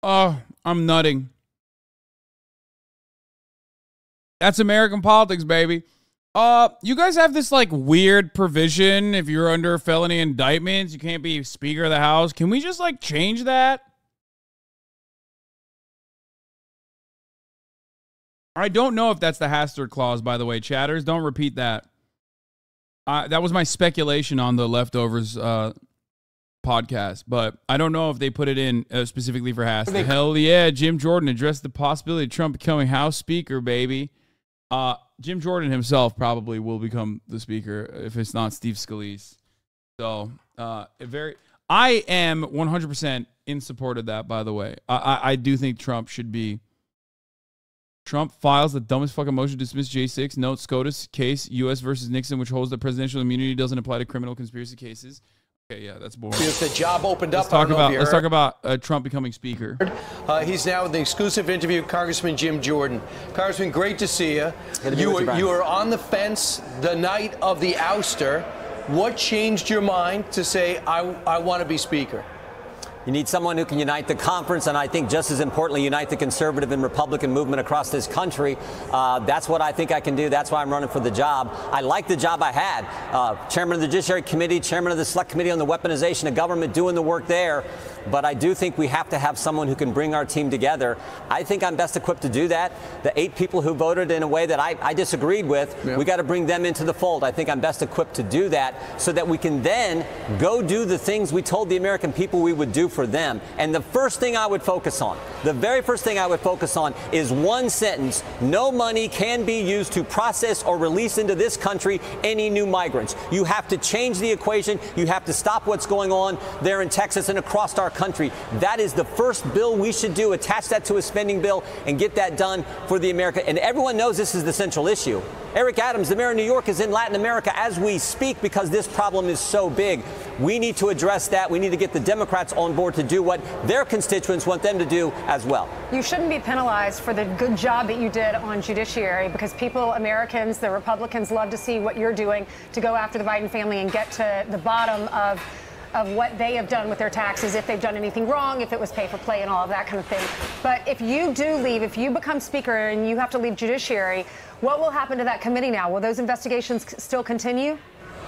Oh, I'm nutting. That's American politics, baby. You guys have this like weird provision. If you're under felony indictments, you can't be Speaker of the House. Can we just like change that? I don't know if that's the Hastert clause, by the way, chatters. Don't repeat that. That was my speculation on the Leftovers podcast, but I don't know if they put it in specifically for Hastert. Hell yeah, Jim Jordan addressed the possibility of Trump becoming House Speaker, baby. Jim Jordan himself probably will become the Speaker if it's not Steve Scalise. So, I am 100% in support of that, by the way. I do think Trump should be. Trump files the dumbest fucking motion to dismiss J6. Note SCOTUS case, U.S. versus Nixon, which holds that presidential immunity doesn't apply to criminal conspiracy cases. Okay, yeah, that's boring. If the job opened up, let's talk about Trump becoming Speaker. He's now in the exclusive interview with Congressman Jim Jordan. Congressman, great to see you. You were on the fence the night of the ouster. What changed your mind to say, I want to be Speaker? You need someone who can unite the conference, and I think just as importantly, unite the conservative and Republican movement across this country. That's what I think I can do. That's why I'm running for the job. I like the job I had. Chairman of the Judiciary Committee, chairman of the Select Committee on the Weaponization of Government, doing the work there. But I do think we have to have someone who can bring our team together. I think I'm best equipped to do that. The 8 people who voted in a way that I disagreed with, we got to bring them into the fold. I think I'm best equipped to do that so that we can then go do the things we told the American people we would do for them. And the first thing I would focus on, the very first thing I would focus on is one sentence: no money can be used to process or release into this country any new migrants. You have to change the equation. You have to stop what's going on there in Texas and across our country. That is the first bill we should do. Attach that to a spending bill and get that done for the America. And everyone knows this is the central issue. Eric Adams, the mayor of New York, is in Latin America as we speak because this problem is so big. We need to address that. We need to get the Democrats on board to do what their constituents want them to do as well. You shouldn't be penalized for the good job that you did on judiciary because people, Americans, the Republicans love to see what you're doing to go after the Biden family and get to the bottom of what they have done with their taxes, if they've done anything wrong, if it was pay for play and all of that kind of thing. But if you do leave, if you become Speaker and you have to leave judiciary, what will happen to that committee now? Will those investigations still continue?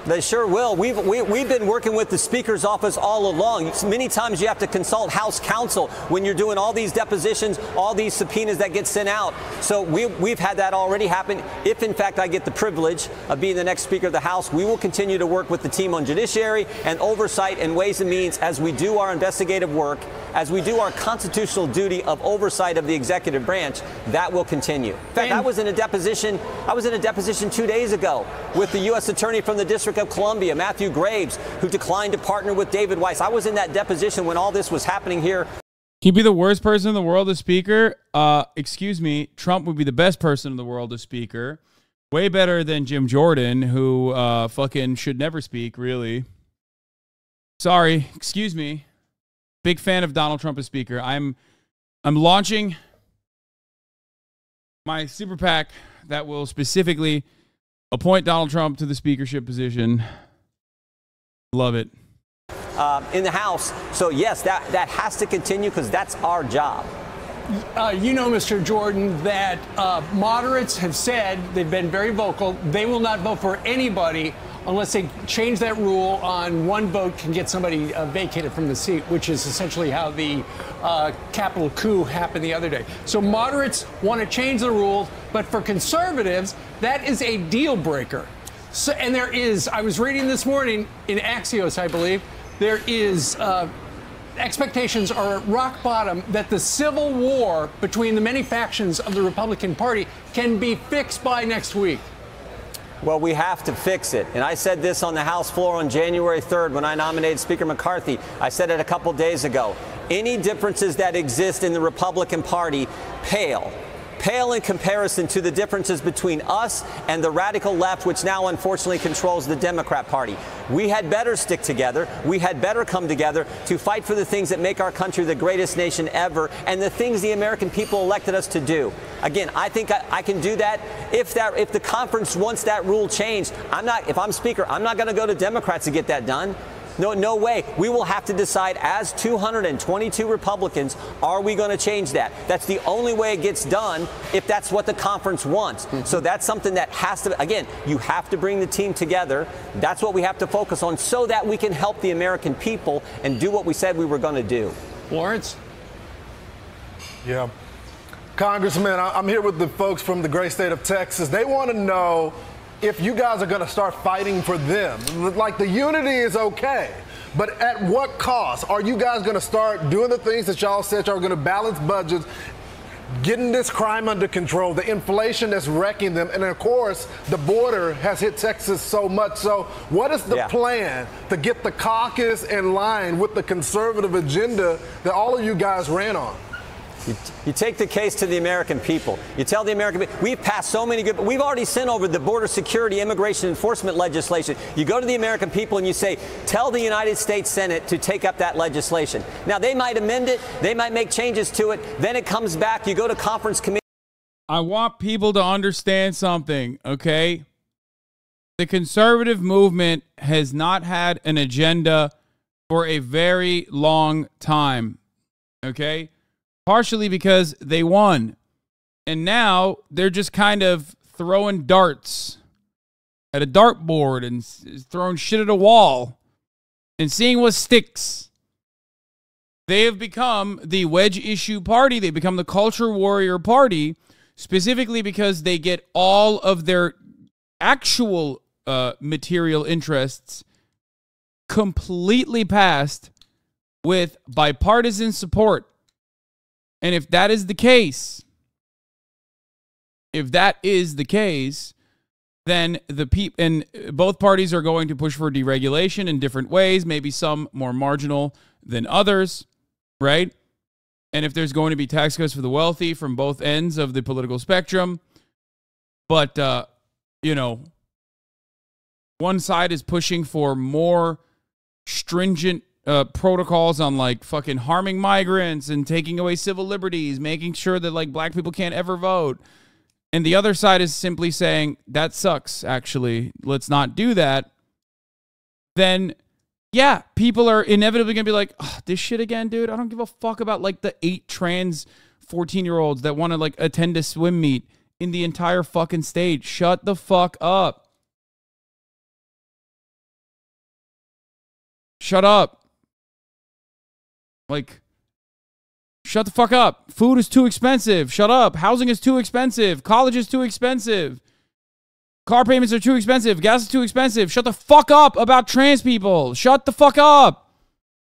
They sure will. We've been working with the Speaker's office all along. Many times you have to consult House counsel when you're doing all these depositions, all these subpoenas that get sent out. So we've had that already happen. If, in fact, I get the privilege of being the next Speaker of the House, we will continue to work with the team on judiciary and oversight and ways and means as we do our investigative work, as we do our constitutional duty of oversight of the executive branch. That will continue. In fact, I was in a deposition 2 days ago with the U.S. Attorney from the District of Columbia, Matthew Graves, who declined to partner with David Weiss. I was in that deposition when all this was happening here. He'd be the worst person in the world as Speaker. Excuse me, Trump would be the best person in the world as Speaker. Way better than Jim Jordan, who fucking should never speak, really. Sorry, excuse me. Big fan of Donald Trump as Speaker. I'm launching my super PAC that will specifically appoint Donald Trump to the speakership position. Love it. In the House. So, yes, that has to continue because that's our job. You know, Mr. Jordan, that moderates have said, they've been very vocal, they will not vote for anybody unless they change that rule on one vote can get somebody vacated from the seat, which is essentially how the Capitol coup happened the other day. So moderates want to change the rules, but for conservatives, that is a deal breaker. So, and there is, I was reading this morning in Axios, I believe, there is expectations are at rock bottom that the civil war between the many factions of the Republican Party can be fixed by next week. Well, we have to fix it. And I said this on the House floor on January 3rd when I nominated Speaker McCarthy. I said it a couple days ago. Any differences that exist in the Republican Party pale in comparison to the differences between us and the radical left, which now unfortunately controls the Democrat Party. We had better stick together. We had better come together to fight for the things that make our country the greatest nation ever and the things the American people elected us to do. Again, I think I can do that. If the conference wants that rule changed, if I'm Speaker, I'm not going to go to Democrats to get that done. No way. We will have to decide as 222 Republicans, are we going to change that? That's the only way it gets done if that's what the conference wants. So that's something that has to, again, you have to bring the team together. That's what we have to focus on so that we can help the American people and do what we said we were going to do. Lawrence? Yeah. Congressman, I'm here with the folks from the great state of Texas. They want to know if you guys are going to start fighting for them. Like, the unity is okay, but at what cost? Are you guys going to start doing the things that y'all said y'all are going to balance budgets, getting this crime under control, the inflation that's wrecking them, and of course, the border has hit Texas so much. So what is the plan to get the caucus in line with the conservative agenda that all of you guys ran on? You take the case to the American people. You tell the American people, we've passed so many good, we've already sent over the border security, immigration enforcement legislation. You go to the American people and you say, tell the United States Senate to take up that legislation. Now, they might amend it. They might make changes to it. Then it comes back. You go to conference committee. I want people to understand something, okay? The conservative movement has not had an agenda for a very long time, okay? Partially because they won. And now they're just kind of throwing darts at a dartboard and throwing shit at a wall and seeing what sticks. They have become the wedge issue party. They become the culture warrior party, specifically because they get all of their actual material interests completely passed with bipartisan support. And if that is the case, then and both parties are going to push for deregulation in different ways, maybe some more marginal than others, right? And if there's going to be tax cuts for the wealthy from both ends of the political spectrum, but one side is pushing for more stringent protocols on like fucking harming migrants and taking away civil liberties, making sure that like black people can't ever vote. And the other side is simply saying, that sucks, actually. Let's not do that. Then, yeah, people are inevitably going to be like, oh, this shit again, dude. I don't give a fuck about like the 8 trans 14-year-olds that want to like attend a swim meet in the entire fucking state. Shut the fuck up. Shut up. Like, shut the fuck up. Food is too expensive. Shut up. Housing is too expensive. College is too expensive. Car payments are too expensive. Gas is too expensive. Shut the fuck up about trans people. Shut the fuck up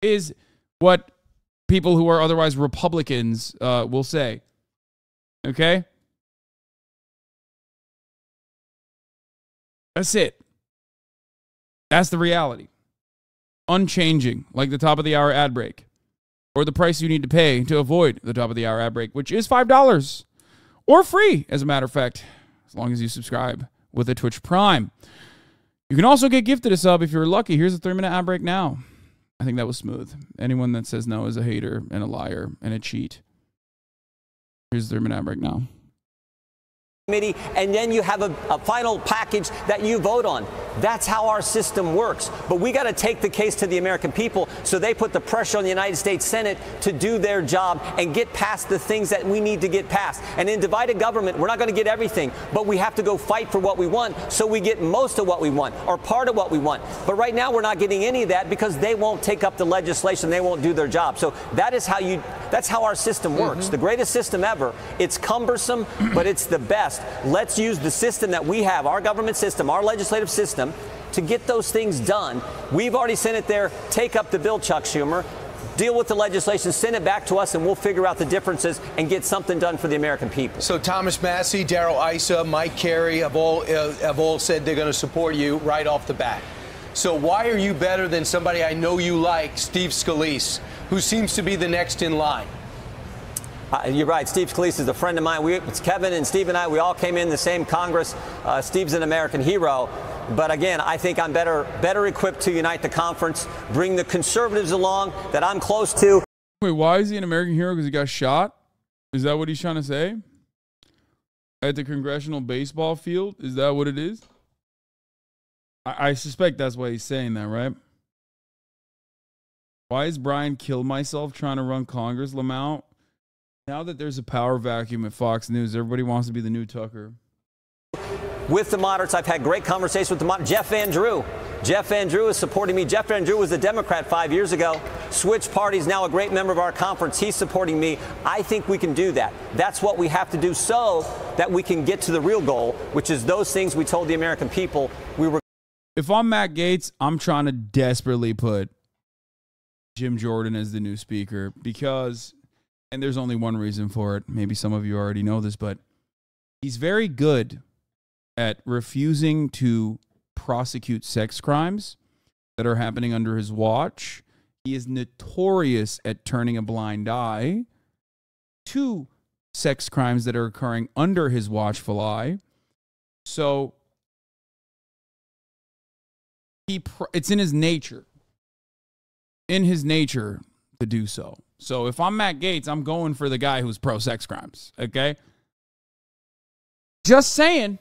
is what people who are otherwise Republicans will say. Okay? That's it. That's the reality. Unchanging, like the top of the hour ad break. Or the price you need to pay to avoid the top of the hour ad break, which is $5 or free, as a matter of fact, as long as you subscribe with a Twitch Prime. You can also get gifted a sub if you're lucky. Here's a 3-minute ad break now. I think that was smooth. Anyone that says no is a hater and a liar and a cheat. Here's the 3-minute ad break now. And then you have a final package that you vote on. That's how our system works. But we got to take the case to the American people so they put the pressure on the United States Senate to do their job and get past the things that we need to get past. And in divided government, we're not going to get everything, but we have to go fight for what we want so we get most of what we want or part of what we want. But right now, we're not getting any of that because they won't take up the legislation. They won't do their job. So that's how our system works. The greatest system ever. It's cumbersome, but it's the best. Let's use the system that we have, our government system, our legislative system, to get those things done. We've already sent it there. Take up the bill, Chuck Schumer. Deal with the legislation, send it back to us, and we'll figure out the differences and get something done for the American people. So Thomas Massie, Darrell Issa, Mike Carey have all said they're going to support you right off the bat. So why are you better than somebody I know you like, Steve Scalise, who seems to be the next in line? You're right. Steve Scalise is a friend of mine. It's Kevin and Steve and I. We all came in the same Congress. Steve's an American hero. But again, I think I'm better equipped to unite the conference, bring the conservatives along that I'm close to. Wait, why is he an American hero? Because he got shot? Is that what he's trying to say? At the congressional baseball field? Is that what it is? I suspect that's why he's saying that, right? Why is Brian kill myself trying to run Congress, Lamont? Now that there's a power vacuum at Fox News, everybody wants to be the new Tucker. With the moderates, I've had great conversations with the moderates. Jeff Van Drew. Jeff Van Drew is supporting me. Jeff Van Drew was a Democrat 5 years ago. Switched parties, now a great member of our conference. He's supporting me. I think we can do that. That's what we have to do so that we can get to the real goal, which is those things we told the American people we were. If I'm Matt Gaetz, I'm trying to desperately put Jim Jordan as the new speaker because, and there's only one reason for it. Maybe some of you already know this, but he's very good at refusing to prosecute sex crimes that are happening under his watch. He is notorious at turning a blind eye to sex crimes that are occurring under his watchful eye. So it's in his nature. In his nature to do so. So if I'm Matt Gaetz, I'm going for the guy who's pro-sex crimes, okay? Just saying.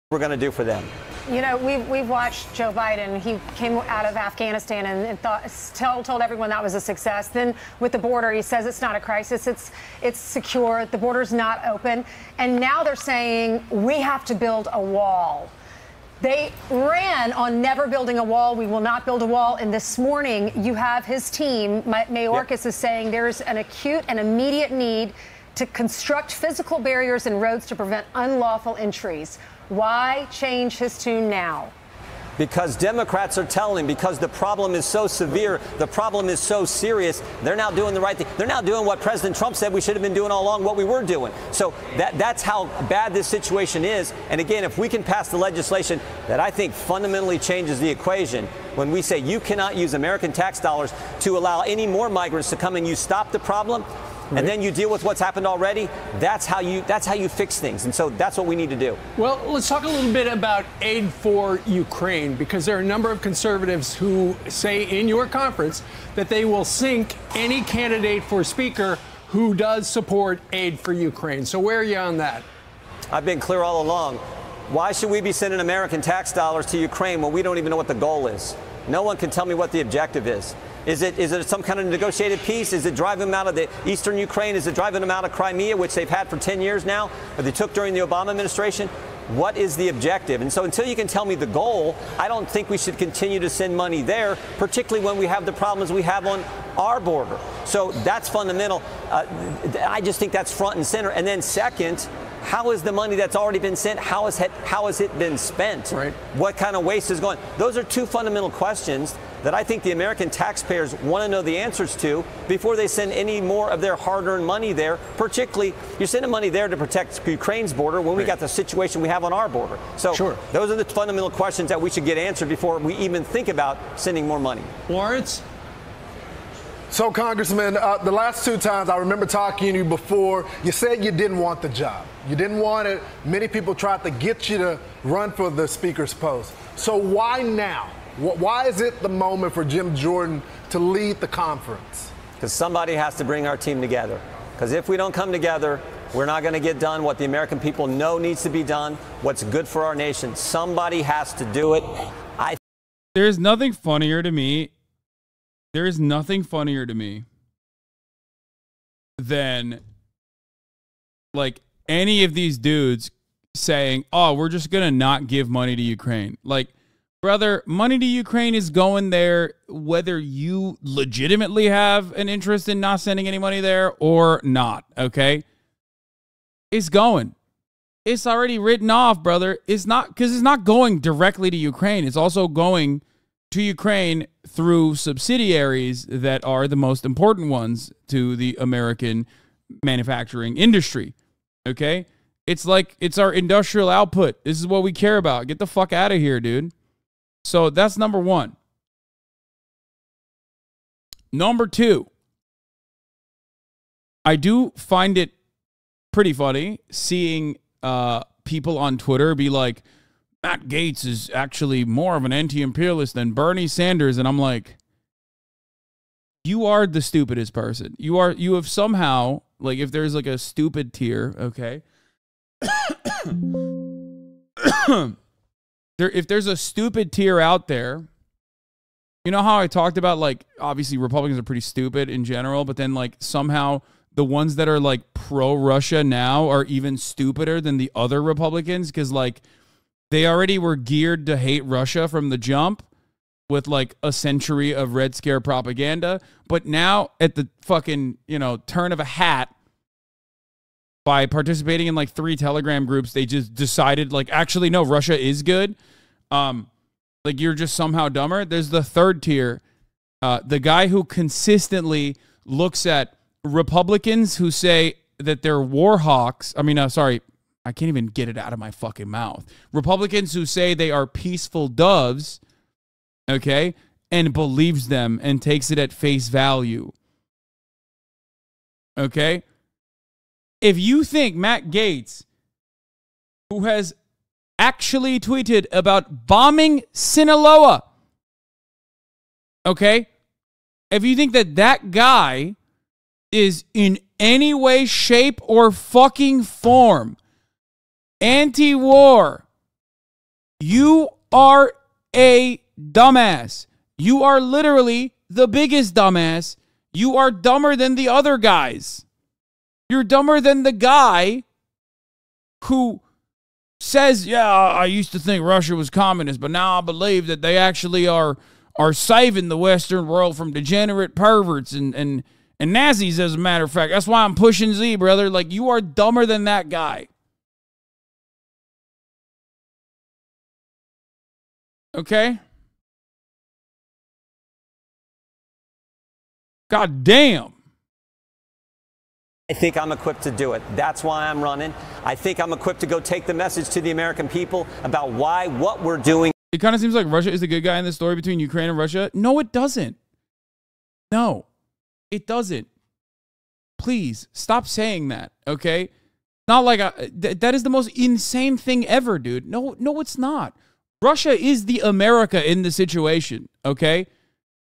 We're going to do for them. You know, we've watched Joe Biden. He came out of Afghanistan and told everyone that was a success. Then with the border, he says it's not a crisis. It's secure. The border's not open. And now they're saying we have to build a wall. They ran on never building a wall. We will not build a wall. And this morning, you have his team, Mayorkas, is saying there's an acute and immediate need to construct physical barriers and roads to prevent unlawful entries. Why change his tune now? Because Democrats are telling, because the problem is so severe, the problem is so serious, they're now doing the right thing. They're now doing what President Trump said we should have been doing all along, what we were doing. So that's how bad this situation is. And again, if we can pass the legislation that I think fundamentally changes the equation, when we say you cannot use American tax dollars to allow any more migrants to come and you stop the problem, and then you deal with what's happened already, that's how you fix things. And so that's what we need to do. Well, let's talk a little bit about aid for Ukraine, because there are a number of conservatives who say in your conference that they will sink any candidate for speaker who does support aid for Ukraine. So where are you on that? I've been clear all along. Why should we be sending American tax dollars to Ukraine when we don't even know what the goal is? No one can tell me what the objective is. Is it some kind of negotiated peace? Is it driving them out of the eastern Ukraine? Is it driving them out of Crimea, which they've had for 10 years now, or they took during the Obama administration? What is the objective? And so until you can tell me the goal, I don't think we should continue to send money there, particularly when we have the problems we have on our border. So that's fundamental. I just think that's front and center. And then second, how is the money that's already been sent, how has it been spent? Right. What kind of waste is going? Those are two fundamental questions that I think the American taxpayers want to know the answers to before they send any more of their hard-earned money there. Particularly, you're sending money there to protect Ukraine's border when we got the situation we have on our border. So those are the fundamental questions that we should get answered before we even think about sending more money. Lawrence? So, Congressman, the last two times I remember talking to you before, you said you didn't want the job. You didn't want it. Many people tried to get you to run for the speaker's post. So why now? Why is it the moment for Jim Jordan to lead the conference? Because somebody has to bring our team together. Because if we don't come together, we're not going to get done what the American people know needs to be done, what's good for our nation. Somebody has to do it. There's nothing funnier to me. There is nothing funnier to me than like any of these dudes saying, oh, we're just going to not give money to Ukraine. Like, brother, money to Ukraine is going there whether you legitimately have an interest in not sending any money there or not, okay? It's going. It's already written off, brother. It's not, because it's not going directly to Ukraine. It's also going to Ukraine through subsidiaries that are the most important ones to the American manufacturing industry, okay? It's like, it's our industrial output. This is what we care about. Get the fuck out of here, dude. So that's number one. Number two, I do find it pretty funny seeing people on Twitter be like, Matt Gaetz is actually more of an anti-imperialist than Bernie Sanders. And I'm like, you are the stupidest person. You have somehow, like, if there's like a stupid tier, okay? If there's a stupid tier out there, You know how I talked about, like, obviously Republicans are pretty stupid in general, but then, like, somehow the ones that are, like, pro-Russia now are even stupider than the other Republicans because, like, they already were geared to hate Russia from the jump with, like, a century of Red Scare propaganda. But now, at the fucking, you know, turn of a hat, by participating in, like, 3 Telegram groups, they just decided, like, actually, no, Russia is good. Like, you're just somehow dumber. There's the third tier. The guy who consistently looks at Republicans who say that they're war hawks. I mean, sorry, I can't even get it out of my fucking mouth. Republicans who say they are peaceful doves, okay, and believes them and takes it at face value. Okay? If you think Matt Gaetz, who has actually tweeted about bombing Sinaloa, okay? If you think that that guy is in any way, shape, or fucking form anti-war, you are a dumbass. You are literally the biggest dumbass. You are dumber than the other guys. You're dumber than the guy who says, yeah, I used to think Russia was communist, but now I believe that they actually are saving the Western world from degenerate perverts and Nazis, as a matter of fact. That's why I'm pushing Z, brother. Like, you are dumber than that guy. Okay? God damn. I think I'm equipped to do it. That's why I'm running. I think I'm equipped to go take the message to the American people about what we're doing. It kind of seems like Russia is the good guy in the story between Ukraine and Russia. No, it doesn't. No, it doesn't. Please stop saying that, okay? Not like that is the most insane thing ever, dude. No, it's not. Russia is the America in the situation, okay?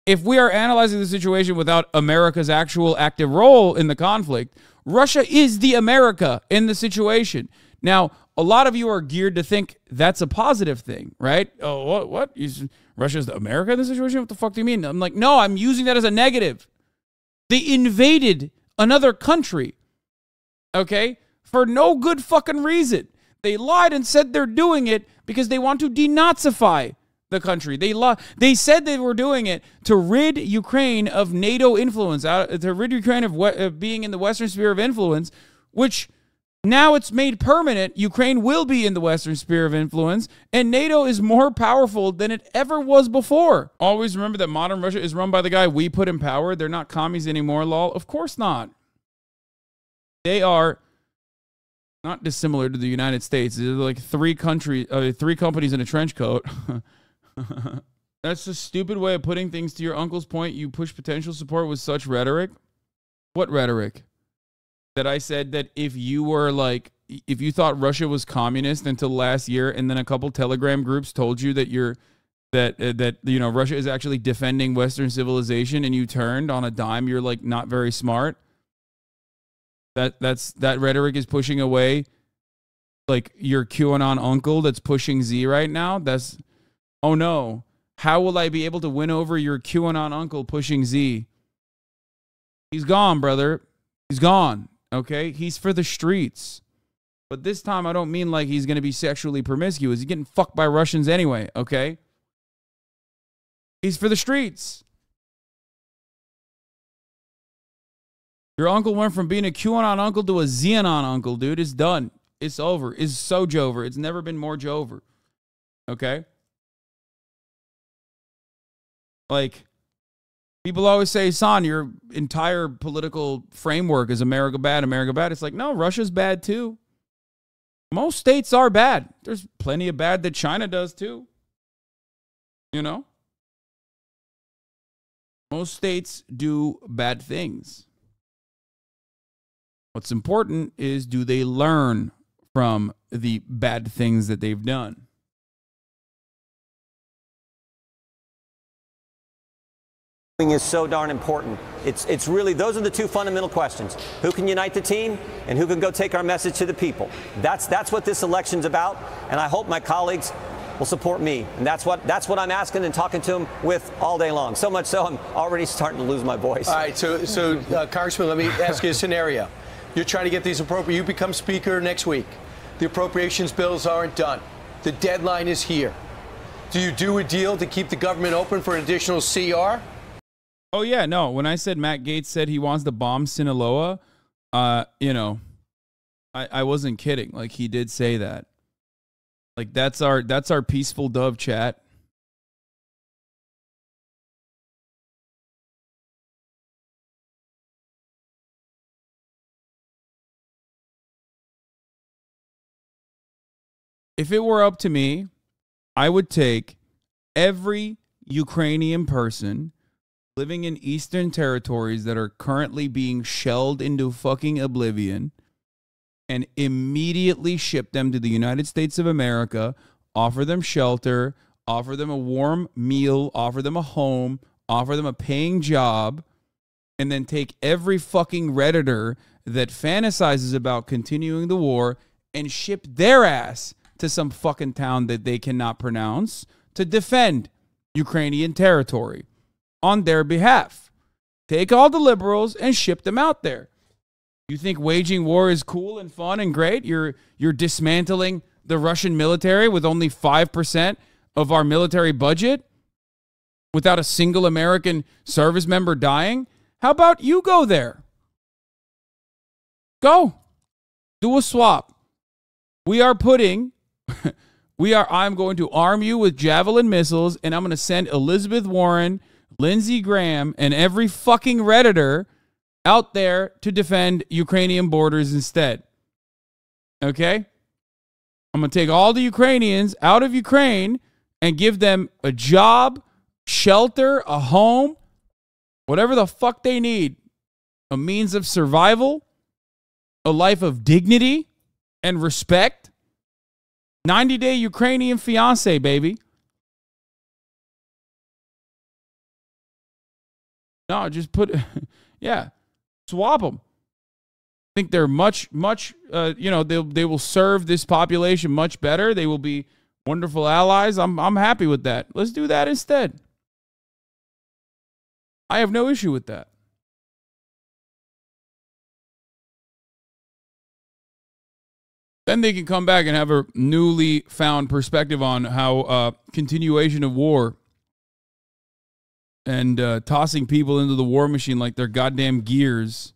If we are analyzing the situation without America's actual active role in the conflict, Russia is the America in the situation. Now, a lot of you are geared to think that's a positive thing, right? Oh, what? Russia's the America in the situation? What the fuck do you mean? I'm like, no, I'm using that as a negative. They invaded another country, okay, for no good fucking reason. They lied and said they're doing it because they want to denazify the country. They said they were doing it to rid Ukraine of NATO influence, to rid Ukraine of being in the Western sphere of influence, which now it's made permanent. Ukraine will be in the Western sphere of influence, and NATO is more powerful than it ever was before. Always remember that modern Russia is run by the guy we put in power. They're not commies anymore, lol. Of course not. They are not dissimilar to the United States. They're like three companies in a trench coat. That's a stupid way of putting things. To your uncle's point, you push potential support with such rhetoric. What rhetoric? That I said that if you thought Russia was communist until last year, and then a couple Telegram groups told you that Russia is actually defending Western civilization, and you turned on a dime, you're like not very smart. That rhetoric is pushing away like your QAnon uncle that's pushing Z right now. Oh no, how will I be able to win over your QAnon uncle pushing Z? He's gone, brother. He's gone, okay? He's for the streets. But this time I don't mean like he's going to be sexually promiscuous. He's getting fucked by Russians anyway, okay? He's for the streets. Your uncle went from being a QAnon uncle to a Xenon uncle, dude. It's done. It's over. It's so Jover. It's never been more Jover, okay? Like, people always say, Hasan, your entire political framework is America bad, America bad. It's like, no, Russia's bad too. Most states are bad. There's plenty of bad that China does too. You know? Most states do bad things. What's important is, do they learn from the bad things that they've done? Is so darn important. It's really, those are the two fundamental questions. Who can unite the team, and who can go take our message to the people? That's what this election's about, and I hope my colleagues will support me. And that's what I'm asking and talking to them with all day long. So much so I'm already starting to lose my voice. All right, so Congressman, let me ask you a scenario. You're trying to get these you become Speaker next week. The appropriations bills aren't done. The deadline is here. Do you do a deal to keep the government open for an additional CR? Oh, yeah, no. When I said Matt Gaetz said he wants to bomb Sinaloa, you know, I wasn't kidding. Like, he did say that. Like, that's our peaceful dove chat. If it were up to me, I would take every Ukrainian person living in eastern territories that are currently being shelled into fucking oblivion and immediately ship them to the United States of America, offer them shelter, offer them a warm meal, offer them a home, offer them a paying job, and then take every fucking Redditor that fantasizes about continuing the war and ship their ass to some fucking town that they cannot pronounce to defend Ukrainian territory on their behalf. Take all the liberals and ship them out there. You think waging war is cool and fun and great? You're dismantling the Russian military with only 5% of our military budget without a single American service member dying? How about you go there? Go. Do a swap. I'm going to arm you with Javelin missiles, and I'm going to send Elizabeth Warren, Lindsey Graham, and every fucking Redditor out there to defend Ukrainian borders instead. Okay? I'm going to take all the Ukrainians out of Ukraine and give them a job, shelter, a home, whatever the fuck they need, a means of survival, a life of dignity and respect. 90-day Ukrainian fiance, baby. No, just yeah, swap them. I think they're much, you know, they will serve this population much better. They will be wonderful allies. I'm happy with that. Let's do that instead. I have no issue with that. Then they can come back and have a newly found perspective on how continuation of war and tossing people into the war machine like they're goddamn gears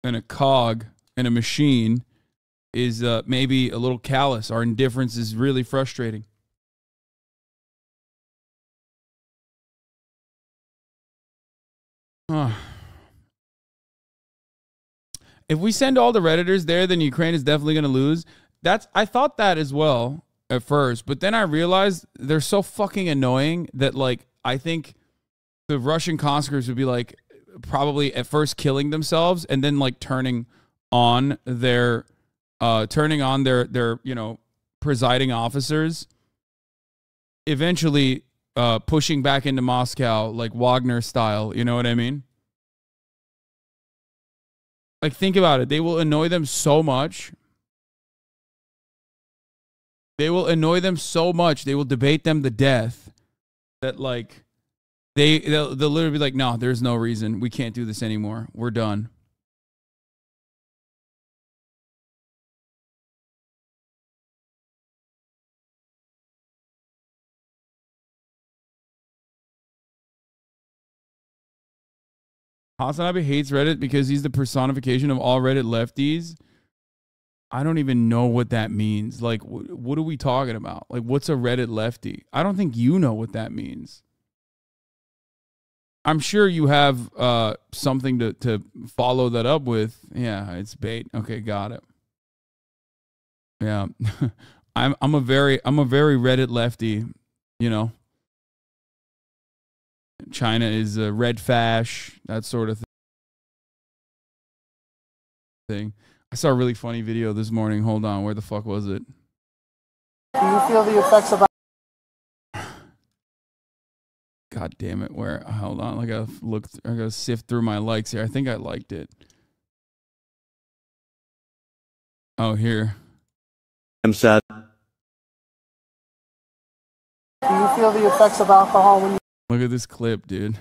and a cog and a machine is maybe a little callous. Our indifference is really frustrating. If we send all the Redditors there, then Ukraine is definitely going to lose. I thought that as well at first, but then I realized they're so fucking annoying that, like, I think the Russian conscripts would be, like, probably at first killing themselves and then, like, turning on their you know, presiding officers, eventually pushing back into Moscow like Wagner style. You know what I mean? Like, think about it. They will annoy them so much. They will annoy them so much. They will debate them to death that, like, they'll literally be like, no, there's no reason. We can't do this anymore. We're done. HasanAbi hates Reddit because he's the personification of all Reddit lefties. I don't even know what that means. Like, what are we talking about? Like, what's a Reddit lefty? I don't think you know what that means. I'm sure you have something to follow that up with. Yeah, it's bait. Okay, got it. Yeah, I'm a very Reddit lefty. You know, China is a red fash, that sort of thing. I saw a really funny video this morning. Hold on, where the fuck was it? Do you feel the effects of... God damn it, where? Hold on, I gotta sift through my likes here. I think I liked it. Oh, here. I'm sad. Do you feel the effects of alcohol when you... Look at this clip, dude.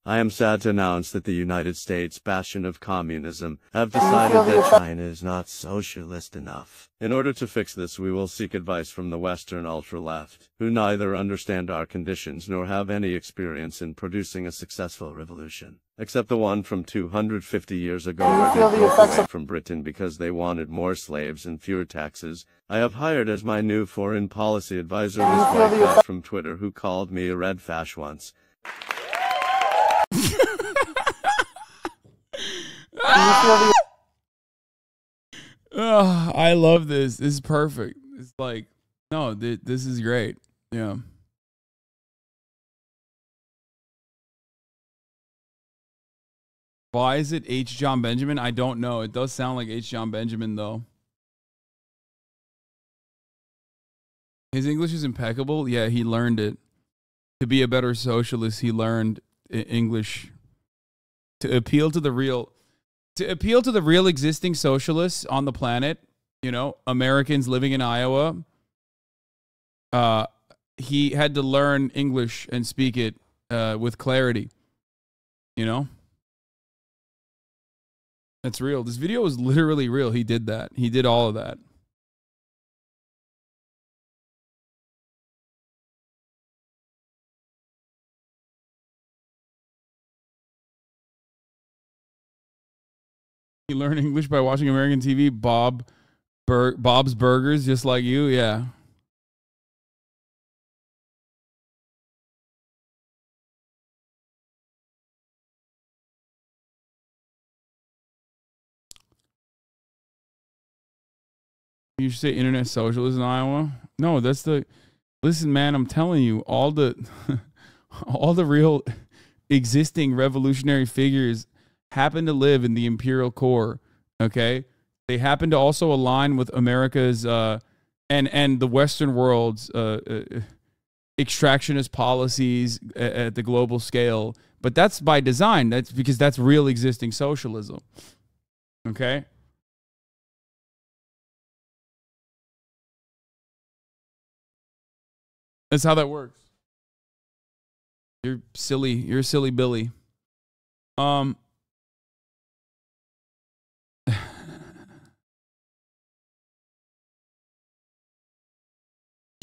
I am sad to announce that the United States, bastion of communism, have decided that China is not socialist enough. In order to fix this, we will seek advice from the Western ultra-left, who neither understand our conditions nor have any experience in producing a successful revolution, except the one from 250 years ago where they broke away from Britain because they wanted more slaves and fewer taxes. I have hired as my new foreign policy advisor this white guy from Twitter who called me a red fash once. Oh, I love this. This is perfect. It's like, no, this is great. Yeah. Why is it H. John Benjamin? I don't know. It does sound like H. John Benjamin, though. His English is impeccable. Yeah, he learned it. To be a better socialist, he learned English. To appeal to the real existing socialists on the planet, you know, Americans living in Iowa, he had to learn English and speak it with clarity, you know? That's real. This video was literally real. He did that. He did all of that. You learn English by watching American TV. Bob's Burgers, just like you. Yeah. You should say internet socialist in Iowa. No, that's the... Listen, man, I'm telling you, all the real existing revolutionary figures happen to live in the imperial core, okay? They happen to also align with America's and the Western world's extractionist policies at the global scale. But that's by design. That's because that's real existing socialism, okay? That's how that works. You're silly. You're a silly Billy.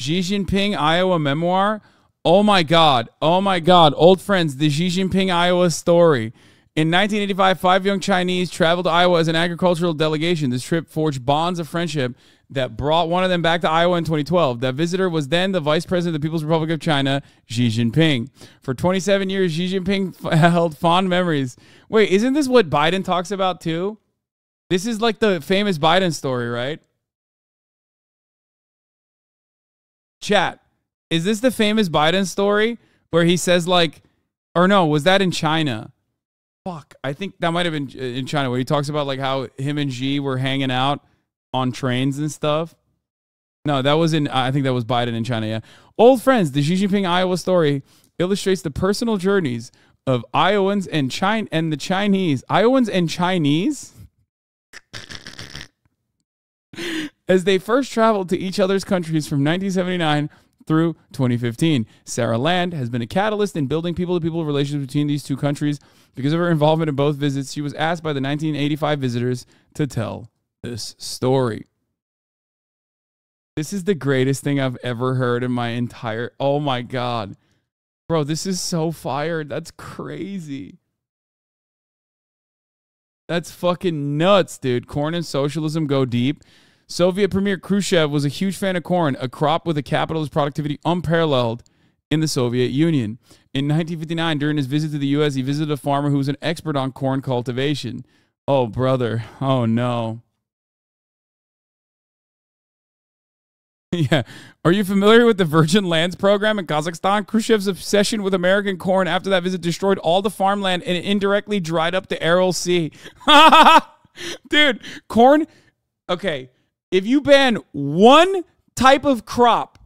Xi Jinping Iowa memoir. Oh my God. Oh my God. Old friends, the Xi Jinping Iowa story. In 1985, 5 young Chinese traveled to Iowa as an agricultural delegation. This trip forged bonds of friendship that brought one of them back to Iowa in 2012. That visitor was then the Vice President of the People's Republic of China, Xi Jinping. For 27 years, Xi Jinping held fond memories. Wait, isn't this what Biden talks about too? This is like the famous Biden story, right? Chat, is this the famous Biden story where he says like, or no, was that in China? Fuck, I think that might have been in China where he talks about like how him and Xi were hanging out on trains and stuff. No, that was I think that was Biden in China, yeah. Old friends, the Xi Jinping Iowa story illustrates the personal journeys of Iowans and the Chinese. Iowans and Chinese? As they first traveled to each other's countries from 1979 through 2015. Sarah Land has been a catalyst in building people-to-people relations between these two countries. Because of her involvement in both visits, she was asked by the 1985 visitors to tell this story. This is the greatest thing I've ever heard in my entire... Oh my God. Bro, this is so fired. That's crazy. That's fucking nuts, dude. Corn and socialism go deep. Soviet Premier Khrushchev was a huge fan of corn, a crop with a capitalist productivity unparalleled in the Soviet Union. In 1959, during his visit to the U.S., he visited a farmer who was an expert on corn cultivation. Oh, brother. Oh, no. Yeah. Are you familiar with the Virgin Lands program in Kazakhstan? Khrushchev's obsession with American corn after that visit destroyed all the farmland and indirectly dried up the Aral Sea. Dude, corn... Okay, if you ban one type of crop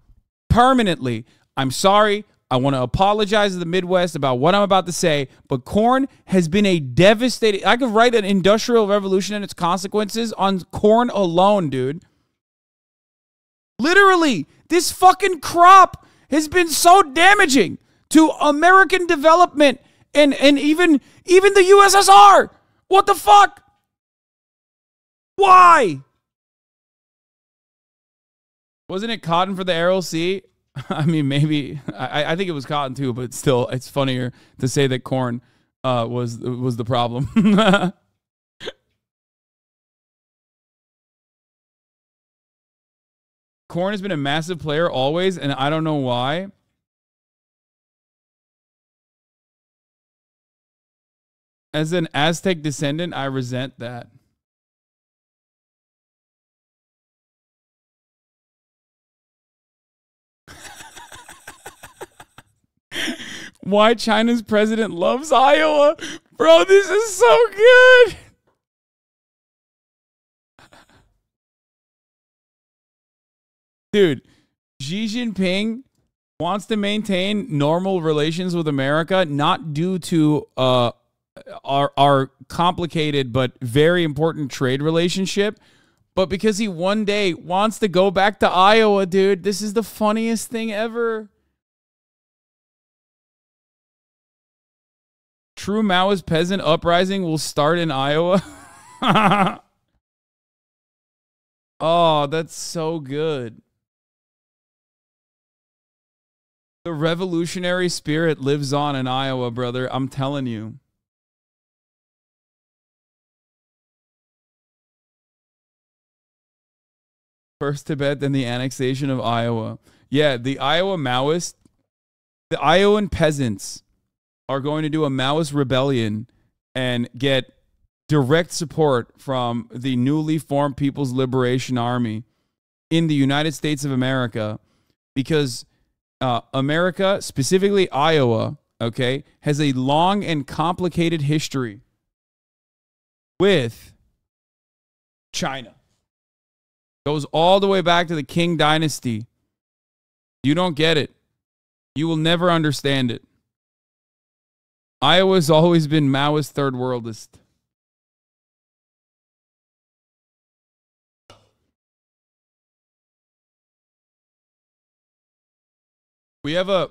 permanently, I'm sorry, I want to apologize to the Midwest about what I'm about to say, but corn has been a devastating... I could write an industrial revolution and its consequences on corn alone, dude. Literally, this fucking crop has been so damaging to American development and even the USSR. What the fuck? Why? Wasn't it cotton for the Aral Sea? I mean, maybe. I think it was cotton too, but still, it's funnier to say that corn was the problem. Corn has been a massive player always, and I don't know why. As an Aztec descendant, I resent that. Why China's president loves Iowa. Bro, this is so good. Dude, Xi Jinping wants to maintain normal relations with America, not due to our complicated but very important trade relationship, but because he one day wants to go back to Iowa, dude. This is the funniest thing ever. True Maoist peasant uprising will start in Iowa. Oh, that's so good. The revolutionary spirit lives on in Iowa, brother. I'm telling you. First Tibet, then the annexation of Iowa. Yeah, the Iowa Maoists, the Iowan peasants are going to do a Maoist rebellion and get direct support from the newly formed People's Liberation Army in the United States of America, because America, specifically Iowa, okay, has a long and complicated history with China. Goes all the way back to the Qing Dynasty. You don't get it. You will never understand it. Iowa's always been Maoist third worldist. We have a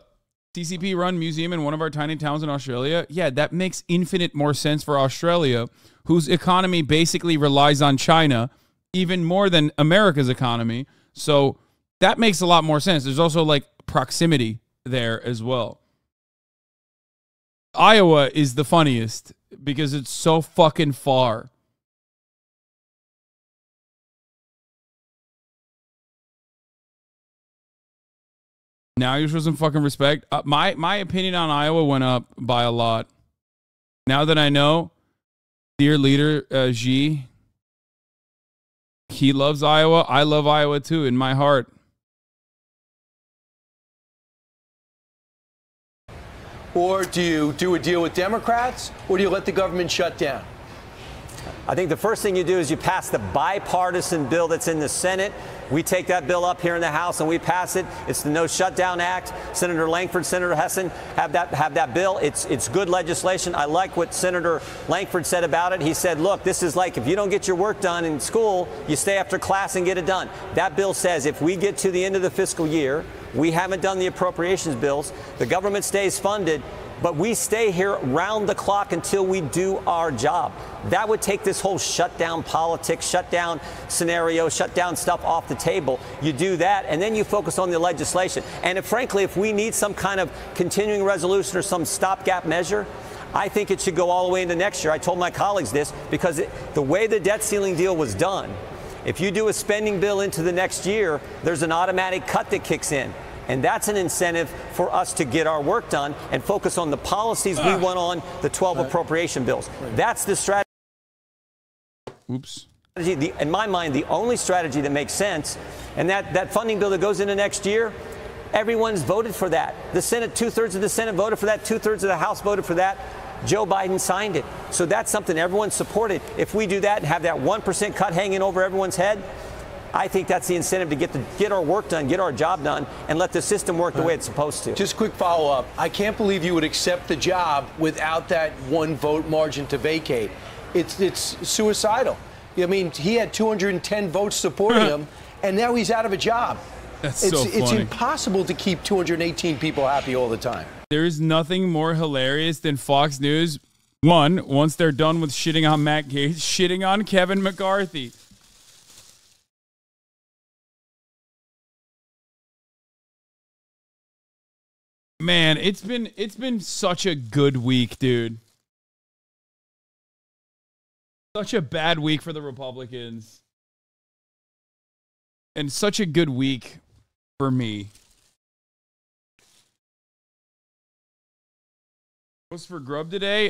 CCP-run museum in one of our tiny towns in Australia. Yeah, that makes infinite more sense for Australia, whose economy basically relies on China, even more than America's economy. So that makes a lot more sense. There's also like proximity there as well. Iowa is the funniest because it's so fucking far. Now you show some fucking respect. My opinion on Iowa went up by a lot. Now that I know, dear leader Xi, he loves Iowa. I love Iowa too in my heart. Or do you do a deal with Democrats, or do you let the government shut down? I think the first thing you do is you pass the bipartisan bill that's in the Senate. We take that bill up here in the House and we pass it. It's the No Shutdown Act. Senator Langford, Senator Hasan have that bill. It's good legislation. I like what Senator Langford said about it. He said, look, this is like if you don't get your work done in school, you stay after class and get it done. That bill says if we get to the end of the fiscal year, we haven't done the appropriations bills, the government stays funded, but we stay here round the clock until we do our job. That would take this whole shutdown politics, shutdown scenario, shutdown stuff off the table. You do that, and then you focus on the legislation. And frankly, if we need some kind of continuing resolution or some stopgap measure, I think it should go all the way into next year. I told my colleagues this because the way the debt ceiling deal was done, if you do a spending bill into the next year, there's an automatic cut that kicks in. And that's an incentive for us to get our work done and focus on the policies we want on the 12 appropriation bills. That's the strategy. Oops. In my mind, the only strategy that makes sense, and that funding bill that goes into next year, everyone's voted for that. The Senate, 2/3 of the Senate voted for that, 2/3 of the House voted for that. Joe Biden signed it. So that's something everyone supported. If we do that and have that 1% cut hanging over everyone's head, I think that's the incentive to get our work done, get our job done, and let the system work the way it's supposed to. Just quick follow-up. I can't believe you would accept the job without that one vote margin to vacate. It's suicidal. I mean, he had 210 votes supporting him, and now he's out of a job. That's so funny. It's impossible to keep 218 people happy all the time. There's nothing more hilarious than Fox News. Once they're done with shitting on Matt Gaetz, shitting on Kevin McCarthy. Man, it's been such a good week, dude. Such a bad week for the Republicans. And such a good week for me. What's for grub today?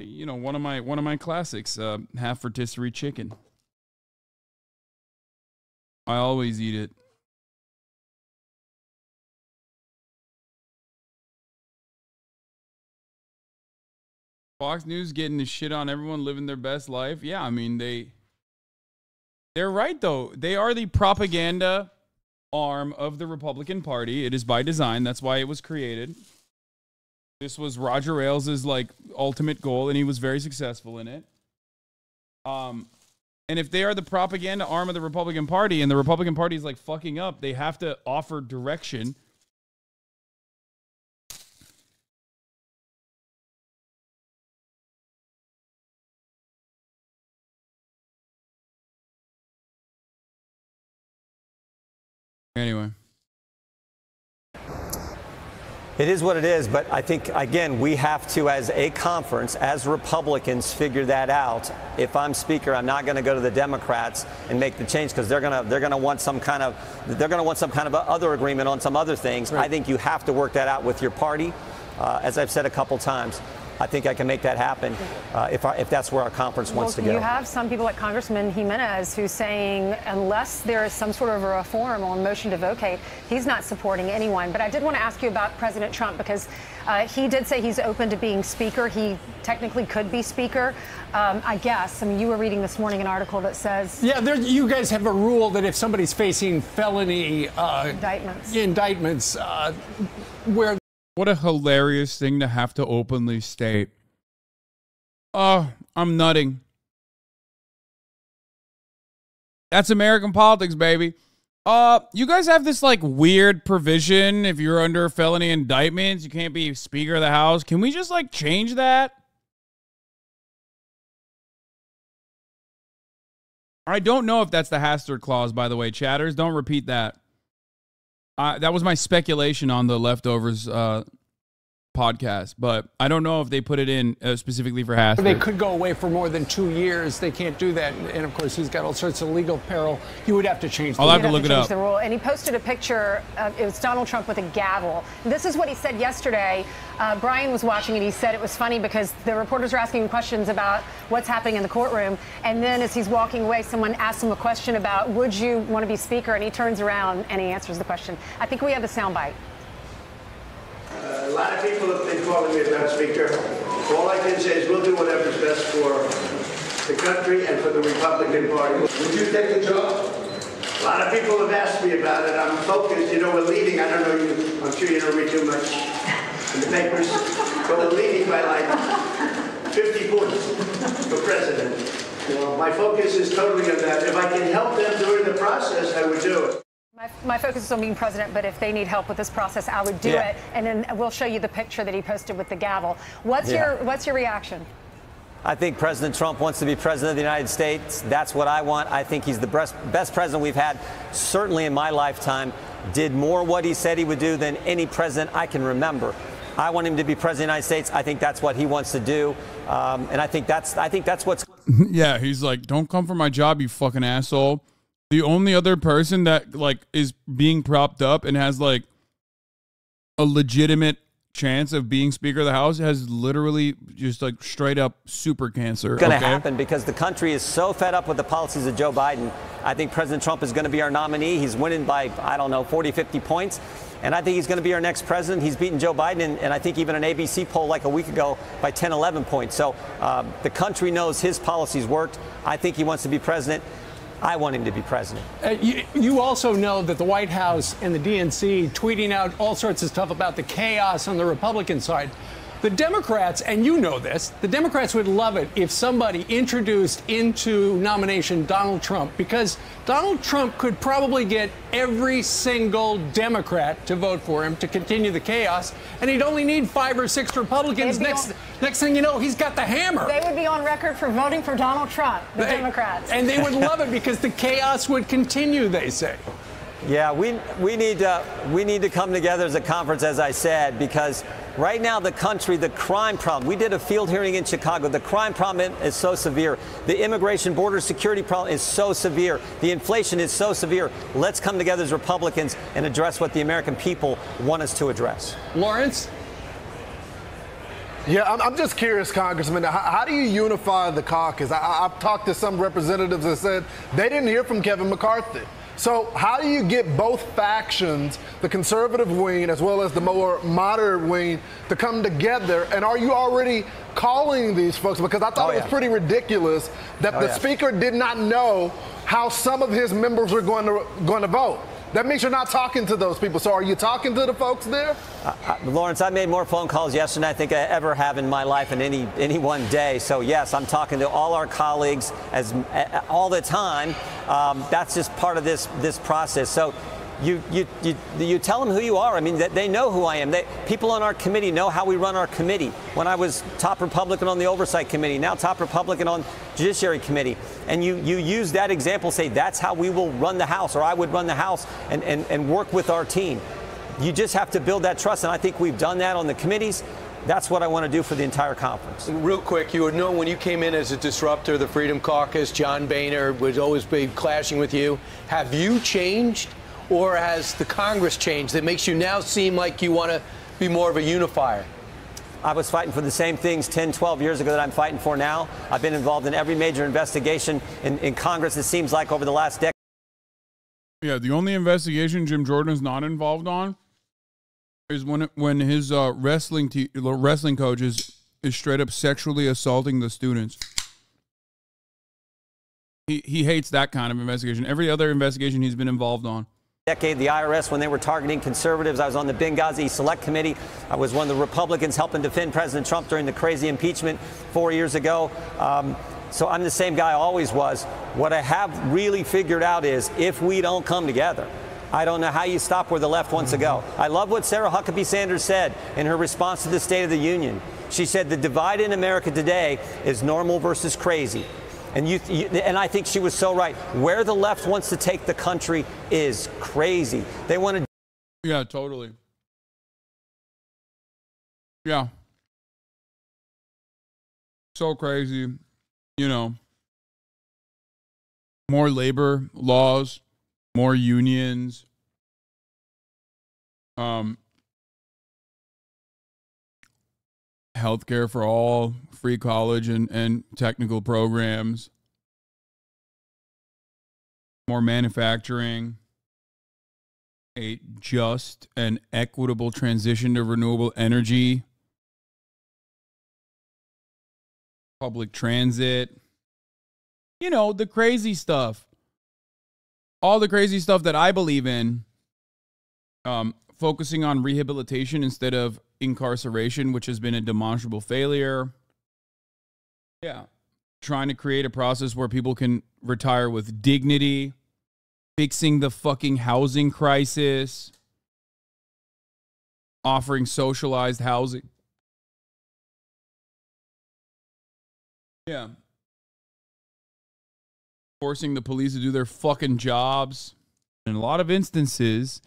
You know, one of my classics, half rotisserie chicken. I always eat it. Fox News getting the shit on everyone living their best life. Yeah, I mean they're right though. They are the propaganda arm of the Republican Party. It is by design. That's why it was created. This was Roger Ailes' like ultimate goal, and he was very successful in it. And if they are the propaganda arm of the Republican Party, and the Republican Party is like fucking up, they have to offer direction. Anyway. It is what it is, but I think, again, we have to, as a conference, as Republicans, figure that out. If I'm Speaker, I'm not going to go to the Democrats and make the change because they're going to want some kind of other agreement on some other things. Right. I think you have to work that out with your party. As I've said a couple times, I think I can make that happen if that's where our conference wants to go. You have some people like Congressman Jimenez who's saying unless there is some sort of a reform or a motion to vacate, he's not supporting anyone. But I did want to ask you about President Trump because he did say he's open to being Speaker. He technically could be Speaker, I guess. I mean, you were reading this morning an article that says... Yeah, you guys have a rule that if somebody's facing felony indictments where... What a hilarious thing to have to openly state. Oh, I'm nutting. That's American politics, baby. You guys have this like weird provision. If you're under felony indictments, you can't be Speaker of the House. Can we just like change that? I don't know if that's the Hastert clause, by the way, chatters. Don't repeat that. That was my speculation on the leftovers podcast, but I don't know if they put it in specifically for Hastert. They could go away for more than 2 years. They can't do that. And of course, he's got all sorts of legal peril. He would have to change the rule. I'll have to look it up. The rule. And he posted a picture. It was Donald Trump with a gavel. This is what he said yesterday. Brian was watching and he said it was funny because the reporters were asking him questions about what's happening in the courtroom. And then as he's walking away, someone asked him a question about, would you want to be Speaker? And he turns around and he answers the question. I think we have the soundbite. A lot of people have been calling me about Speaker. All I can say is we'll do whatever's best for the country and for the Republican Party. Would you take the job? A lot of people have asked me about it. I'm focused. You know, we're leading. I don't know you. I'm sure you don't read too much in the papers. But we're leading by like 50 points for president. You know, my focus is totally on that. If I can help them during the process, I would do it. My focus is on being president, but if they need help with this process, I would do it. And then we'll show you the picture that he posted with the gavel. What's your reaction? I think President Trump wants to be president of the United States. That's what I want. I think he's the best president we've had, certainly in my lifetime. Did more what he said he would do than any president I can remember. I want him to be president of the United States. I think that's what he wants to do. And I think that's what's... Yeah, he's like, don't come for my job, you fucking asshole. The only other person that like is being propped up and has like a legitimate chance of being Speaker of the House has literally just like straight up super cancer. It's going to happen because the country is so fed up with the policies of Joe Biden. I think President Trump is going to be our nominee. He's winning by, I don't know, 40, 50 points. And I think he's going to be our next president. He's beaten Joe Biden, and I think even an ABC poll like a week ago by 10, 11 points. So the country knows his policies worked. I think he wants to be president. I want him to be president. You also know that the White House and the DNC tweeting out all sorts of stuff about the chaos on the Republican side. The Democrats, and you know this, the Democrats would love it if somebody introduced into nomination Donald Trump, because Donald Trump could probably get every single Democrat to vote for him to continue the chaos, and he'd only need 5 or 6 Republicans. Next thing you know, he's got the hammer. They would be on record for voting for Donald Trump, the Democrats. And they would love it because the chaos would continue, they say. Yeah, we need to come together as a conference, as I said, because right now the country, the crime problem, we did a field hearing in Chicago, the crime problem is so severe. The immigration border security problem is so severe. The inflation is so severe. Let's come together as Republicans and address what the American people want us to address. Lawrence? Yeah, I'm just curious, Congressman, how do you unify the caucus? I've talked to some representatives that said they didn't hear from Kevin McCarthy. So how do you get both factions, the conservative wing as well as the more moderate wing, to come together? And are you already calling these folks? Because I thought it was pretty ridiculous that the speaker did not know how some of his members were going to vote. That means you're not talking to those people. So are you talking to the folks there? Lawrence, I made more phone calls yesterday than I think I ever have in my life in any one day. So, yes, I'm talking to all our colleagues all the time. That's just part of this process. So you tell them who you are. I mean, they know who I am. People on our committee know how we run our committee. When I was top Republican on the Oversight Committee, now top Republican on Judiciary Committee. And you use that example, say that's how we will run the House, or I would run the House and work with our team. You just have to build that trust, and I think we've done that on the committees. That's what I want to do for the entire conference. Real quick, you would know when you came in as a disruptor, the Freedom Caucus, John Boehner would always be clashing with you. Have you changed, or has the Congress changed that makes you now seem like you want to be more of a unifier? I was fighting for the same things 10, 12 years ago that I'm fighting for now. I've been involved in every major investigation in Congress, it seems like, over the last decade. Yeah, the only investigation Jim Jordan is not involved on is when his wrestling coach is straight up sexually assaulting the students. He hates that kind of investigation. Every other investigation he's been involved on. Decade, the IRS, when they were targeting conservatives, I was on the Benghazi Select Committee. I was one of the Republicans helping defend President Trump during the crazy impeachment 4 years ago. So I'm the same guy I always was. What I have really figured out is if we don't come together, I don't know how you stop where the left wants to go. I love what Sarah Huckabee Sanders said in her response to the State of the Union. She said the divide in America today is normal versus crazy. And and I think she was so right. Where the left wants to take the country is crazy. They want to. Yeah, totally. Yeah. So crazy. You know, more labor laws, more unions. Healthcare for all, free college and technical programs, more manufacturing, a just and equitable transition to renewable energy, public transit, you know, the crazy stuff, all the crazy stuff that I believe in, focusing on rehabilitation instead of incarceration, which has been a demonstrable failure. Yeah. Trying to create a process where people can retire with dignity, fixing the fucking housing crisis, offering socialized housing. Yeah. Forcing the police to do their fucking jobs. In a lot of instances,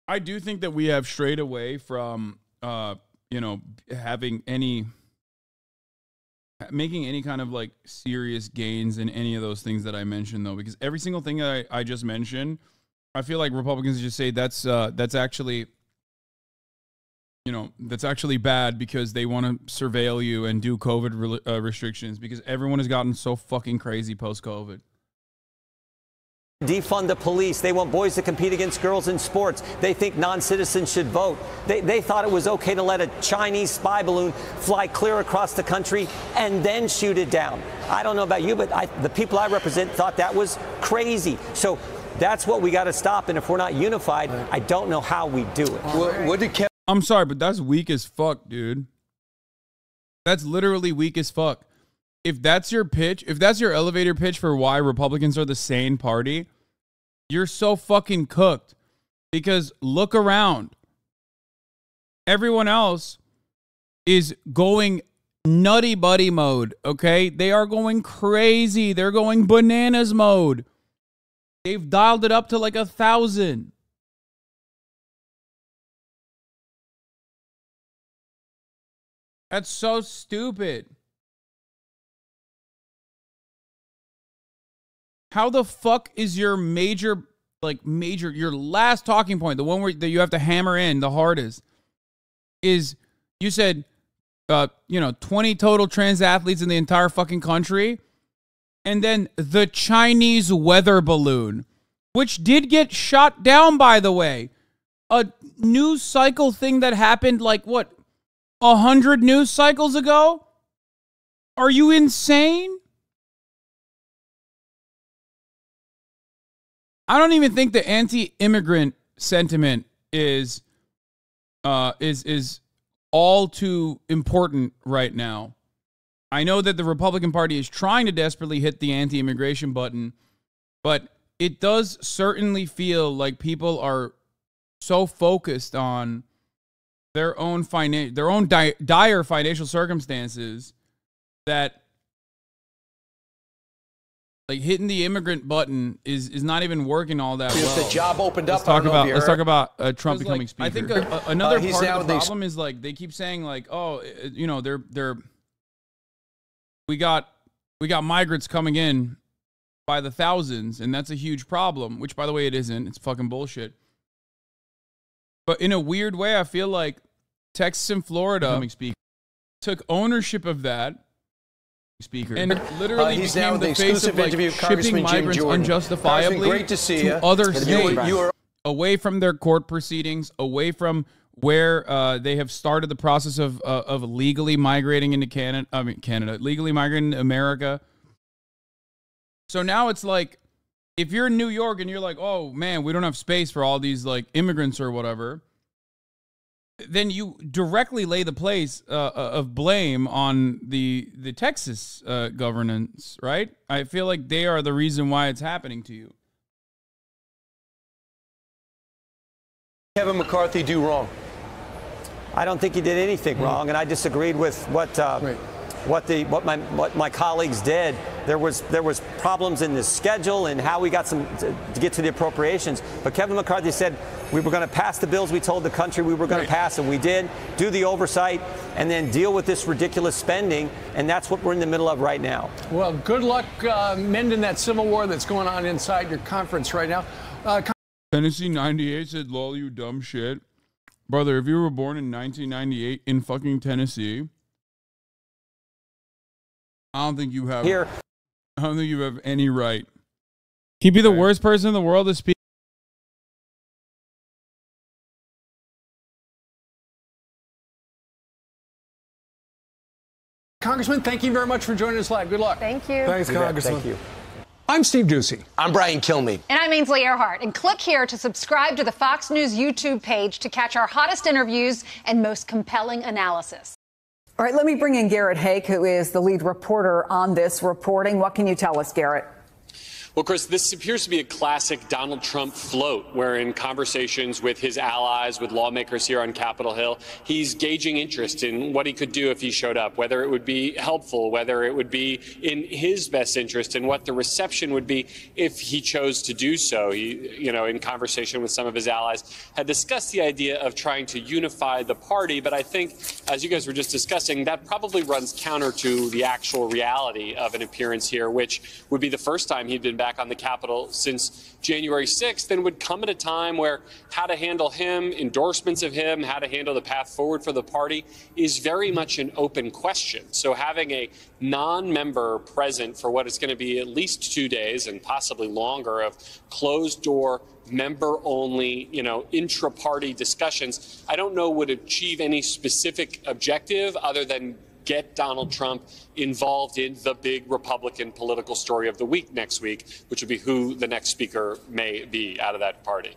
I do think that we have strayed away from, you know, making any kind of like serious gains in any of those things that I mentioned, though, because every single thing that I just mentioned, I feel like Republicans just say that's actually, you know, that's actually bad because they want to surveil you and do COVID restrictions because everyone has gotten so fucking crazy post-COVID. Defund the police. They want boys to compete against girls in sports. They think non-citizens should vote. They thought it was okay to let a Chinese spy balloon fly clear across the country and then shoot it down. I don't know about you, but the people I represent thought that was crazy. So That's what we got to stop. And if we're not unified, I don't know how we do it. What did Kevin? I'm sorry, but that's weak as fuck, dude. That's literally weak as fuck. If that's your pitch, if that's your elevator pitch for why Republicans are the sane party, you're so fucking cooked. Because look around. Everyone else is going nutty buddy mode, okay? They are going crazy. They're going bananas mode. They've dialed it up to like 1,000. That's so stupid. How the fuck is your major, your last talking point, the one that you have to hammer in the hardest, is you said, 20 total trans athletes in the entire fucking country, and then the Chinese weather balloon, which did get shot down, by the way. A news cycle thing that happened 100 news cycles ago? Are you insane? I don't even think the anti-immigrant sentiment is all too important right now. I know that the Republican Party is trying to desperately hit the anti-immigration button, but it does certainly feel like people are so focused on their own dire financial circumstances that hitting the immigrant button is not even working all that well. If the job opened up, let's talk about Trump becoming speaker. I think another part of the problem is they keep saying we got migrants coming in by the thousands, and that's a huge problem, which by the way it isn't. It's fucking bullshit. But in a weird way, I feel like Texas and Florida took ownership of that. And literally became the face of shipping migrants unjustifiably great to see to other states, away from their court proceedings, away from where they have started the process of legally migrating into legally migrating to America. So now it's like, if you're in New York and you're like, oh man, we don't have space for all these immigrants or whatever, then you directly lay the place of blame on the Texas governance, right? I feel like they are the reason why it's happening to you. Kevin McCarthy do wrong? I don't think he did anything wrong, and I disagreed with what my colleagues did. There was problems in the schedule and how we got to get to the appropriations. But Kevin McCarthy said we were going to pass the bills we told the country we were going to pass, and we did. Do the oversight and then deal with this ridiculous spending, and that's what we're in the middle of right now. Well, good luck mending that civil war that's going on inside your conference right now. Tennessee 98 said, lol, you dumb shit. Brother, if you were born in 1998 in fucking Tennessee, I don't think you have any right. He'd be the worst person in the world to speak. Congressman, thank you very much for joining us live. Good luck. Thank you. Thanks, Congressman. Thank you. I'm Steve Doocy. I'm Brian Kilmeade. And I'm Ainsley Earhart. And click here to subscribe to the Fox News YouTube page to catch our hottest interviews and most compelling analysis. All right, let me bring in Garrett Hake, who is the lead reporter on this reporting. What can you tell us, Garrett? Well, Chris, this appears to be a classic Donald Trump float, where in conversations with his allies, with lawmakers here on Capitol Hill, he's gauging interest in what he could do if he showed up, whether it would be helpful, whether it would be in his best interest, and what the reception would be if he chose to do so. He, in conversation with some of his allies, had discussed the idea of trying to unify the party, but I think, as you guys were just discussing, that probably runs counter to the actual reality of an appearance here, which would be the first time he'd been back on the Capitol since January 6th, and would come at a time where how to handle him, endorsements of him, how to handle the path forward for the party is very much an open question. So having a non-member present for what is going to be at least 2 days and possibly longer of closed-door, member-only, intra-party discussions, I don't know would achieve any specific objective other than get Donald Trump involved in the big Republican political story of the week next week, which would be who the next speaker may be out of that party.